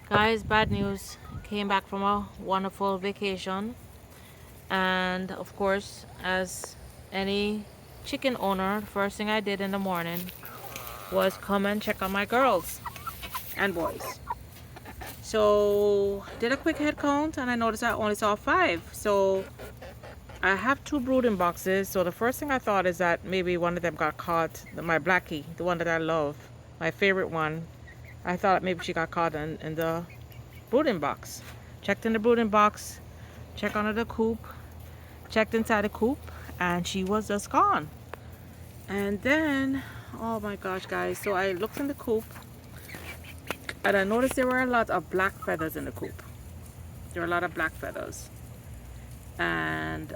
Guys, bad news. Came back from a wonderful vacation, and of course, as any chicken owner, the first thing I did in the morning was come and check on my girls and boys. So, did a quick head count, and I noticed I only saw five. So, I have two brooding boxes. So, the first thing I thought is that maybe one of them got caught. My Blackie, the one that I love, my favorite one. I thought maybe she got caught in the brooding box. Checked in the brooding box, checked under the coop, checked inside the coop, and she was just gone. And then, oh my gosh, guys, so I looked in the coop and I noticed there were a lot of black feathers in the coop. There were a lot of black feathers. And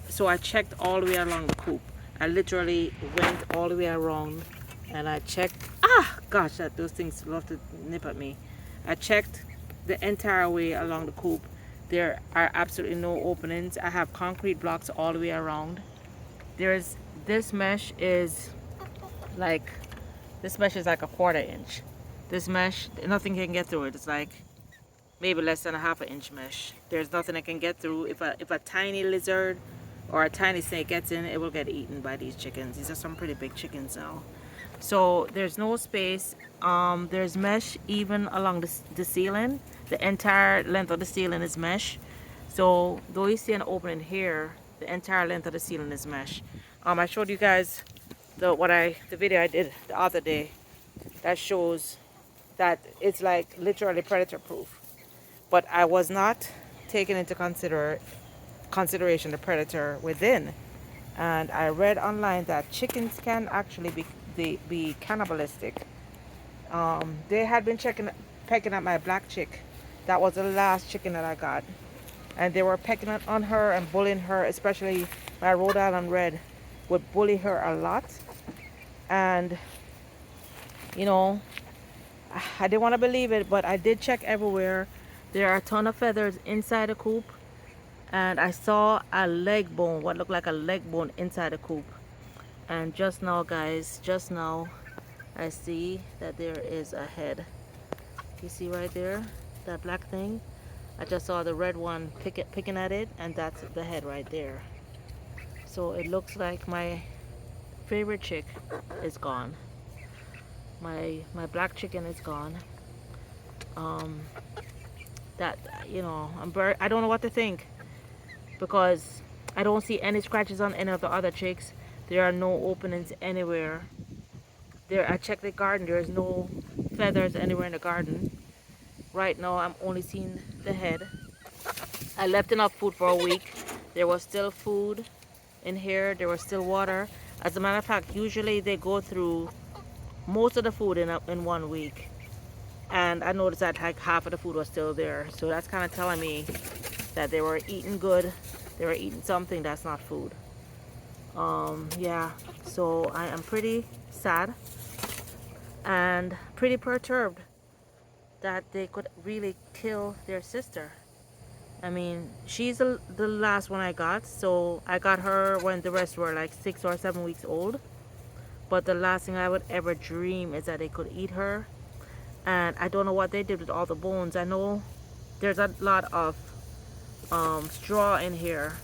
so I checked all the way along the coop. I literally went all the way around and I checked. Ah, gosh, those things love to nip at me. I checked the entire way along the coop. There are absolutely no openings. I have concrete blocks all the way around. There's this mesh is like this mesh is like a 1/4 inch. This mesh, nothing can get through it. It's like maybe less than a 1/2 inch mesh. There's nothing it can get through. If a tiny lizard or a tiny snake gets in, it will get eaten by these chickens. These are some pretty big chickens now. So there's no space. There's mesh even along the ceiling. The entire length of the ceiling is mesh. So though you see an opening here, the entire length of the ceiling is mesh. I showed you guys the video I did the other day that shows that it's like literally predator proof. But I was not taking into consideration the predator within. And I read online that chickens can actually be cannibalistic. They had been pecking at my black chick. That was the last chicken that I got. And they were pecking on her and bullying her, especially my Rhode Island Red would bully her a lot. And, you know, I didn't want to believe it, but I did check everywhere. There are a ton of feathers inside the coop. And I saw a leg bone, what looked like a leg bone inside the coop. And just now, guys, just now, I see that there is a head. You see right there, that black thing? I just saw the red one picking at it, and that's the head right there. So it looks like my favorite chick is gone. My black chicken is gone. Um, that I don't know what to think because I don't see any scratches on any of the other chicks. There are no openings anywhere. There, I checked the garden. There is no feathers anywhere in the garden. Right now, I'm only seeing the head. I left enough food for a week. There was still food in here. There was still water. As a matter of fact, usually they go through most of the food in 1 week. And I noticed that like half of the food was still there. So that's kind of telling me that they were eating good. They were eating something that's not food. Yeah, so I am pretty sad and pretty perturbed that they could really kill their sister. I mean, she's the last one I got, so I got her when the rest were like 6 or 7 weeks old. But the last thing I would ever dream is that they could eat her. And I don't know what they did with all the bones. I know there's a lot of straw in here,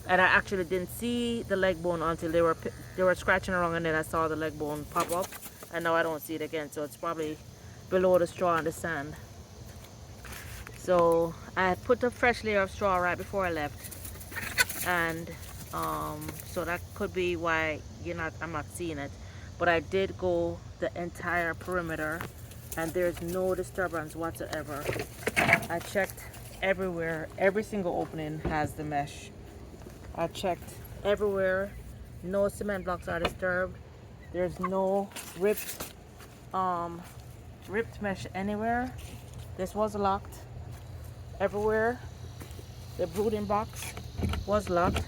and I actually didn't see the leg bone until they were scratching around, and then I saw the leg bone pop up, and now I don't see it again. So it's probably below the straw and the sand. So I put a fresh layer of straw right before I left, and so that could be why I'm not seeing it. But I did go the entire perimeter, and there's no disturbance whatsoever. I checked everywhere. Every single opening has the mesh. I checked everywhere. No cement blocks are disturbed. There's no ripped mesh anywhere. This was locked everywhere. The brooding box was locked,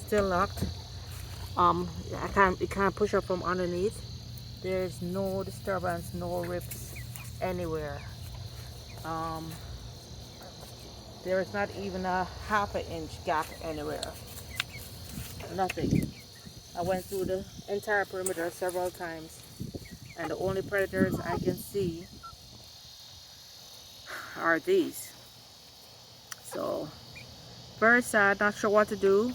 still locked. You can't push up from underneath. There's no disturbance, no rips anywhere. There is not even a 1/2 inch gap anywhere. Nothing. I went through the entire perimeter several times, and the only predators I can see are these. So very sad, not sure what to do.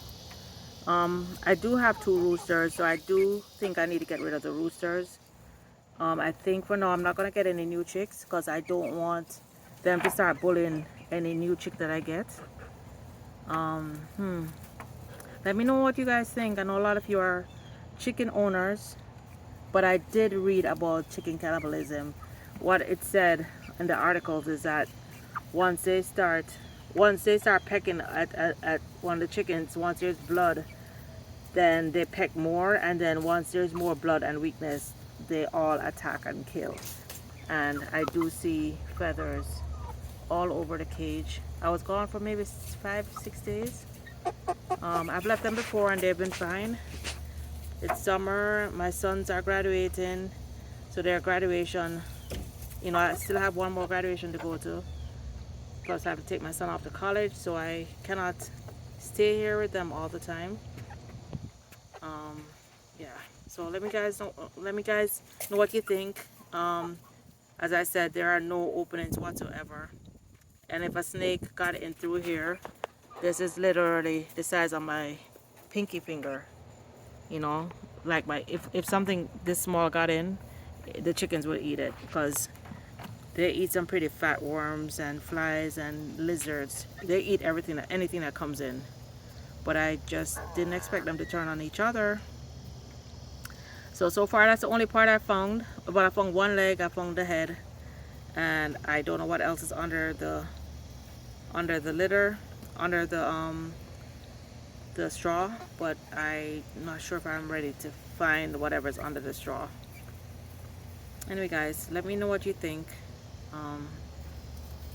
I do have 2 roosters, so I do think I need to get rid of the roosters. I think for now I'm not gonna get any new chicks because I don't want them to start bullying any new chick that I get. um, hmm. Let me know what you guys think. I know a lot of you are chicken owners, but I did read about chicken cannibalism. What it said in the articles is that once they start pecking at one of the chickens, once there's blood, then they peck more, and then once there's more blood and weakness, they all attack and kill. And I do see feathers all over the cage. I was gone for maybe 5, 6 days. I've left them before and they've been fine. It's summer, my sons are graduating, so their graduation, I still have one more graduation to go to. Plus I have to take my son off to college, so I cannot stay here with them all the time. Yeah, so let me guys know what you think. As I said, there are no openings whatsoever, and if a snake got in through here, this is literally the size of my pinky finger. Like if something this small got in, the chickens would eat it because they eat some pretty fat worms and flies and lizards. They eat anything that comes in. But I just didn't expect them to turn on each other. So far that's the only part I found. But I found one leg, I found the head, and I don't know what else is under the litter, under the straw, but I'm not sure if I'm ready to find whatever's under the straw. Anyway guys, let me know what you think.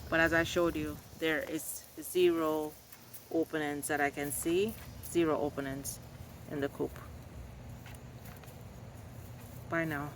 But as I showed you, there is 0 openings that I can see. 0 openings in the coop. Bye now.